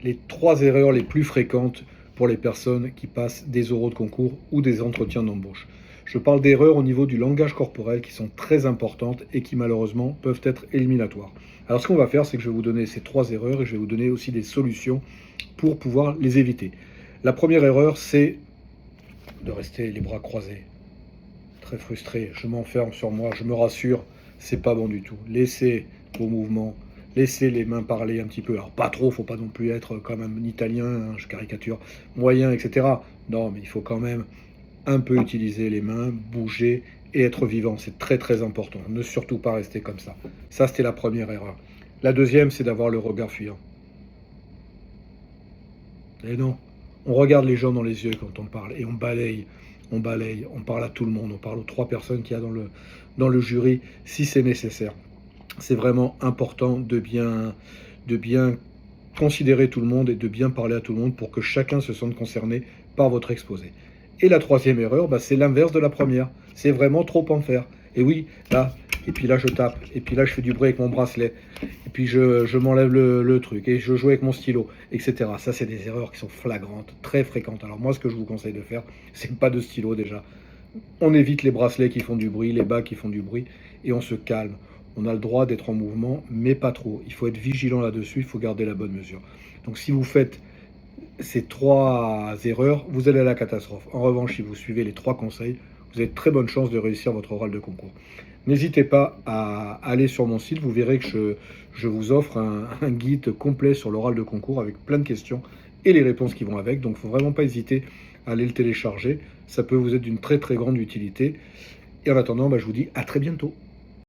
les 3 erreurs les plus fréquentes pour les personnes qui passent des oraux de concours ou des entretiens d'embauche. Je parle d'erreurs au niveau du langage corporel qui sont très importantes et qui malheureusement peuvent être éliminatoires. Alors ce qu'on va faire, c'est que je vais vous donner ces 3 erreurs et je vais vous donner aussi des solutions pour pouvoir les éviter. La première erreur, c'est de rester les bras croisés, très frustré, je m'enferme sur moi, je me rassure, c'est pas bon du tout. Laissez vos mouvements, laissez les mains parler un petit peu. Alors pas trop, faut pas non plus être comme un italien, hein, je caricature, moyen, etc. Non, mais il faut quand même un peu utiliser les mains, bouger et être vivant. C'est très très important. Ne surtout pas rester comme ça. Ça, c'était la première erreur. La deuxième, c'est d'avoir le regard fuyant. Et non, on regarde les gens dans les yeux quand on parle et on balaye, on parle à tout le monde, on parle aux 3 personnes qu'il y a dans le jury si c'est nécessaire. C'est vraiment important de bien considérer tout le monde et de bien parler à tout le monde pour que chacun se sente concerné par votre exposé. Et la troisième erreur, bah, c'est l'inverse de la première. C'est vraiment trop en faire. Et oui, là, et puis là je tape, et puis là je fais du bruit avec mon bracelet, et puis je m'enlève le truc, et je joue avec mon stylo, etc. Ça, c'est des erreurs qui sont flagrantes, très fréquentes. Alors moi, ce que je vous conseille de faire, c'est pas de stylo déjà. On évite les bracelets qui font du bruit, les bagues qui font du bruit, et on se calme. On a le droit d'être en mouvement, mais pas trop. Il faut être vigilant là-dessus, il faut garder la bonne mesure. Donc si vous faites ces 3 erreurs, vous allez à la catastrophe. En revanche, si vous suivez les 3 conseils, vous avez de très bonnes chances de réussir votre oral de concours. N'hésitez pas à aller sur mon site, vous verrez que je vous offre un guide complet sur l'oral de concours avec plein de questions et les réponses qui vont avec. Donc il ne faut vraiment pas hésiter à aller le télécharger. Ça peut vous être d'une très très grande utilité. Et en attendant, bah, je vous dis à très bientôt.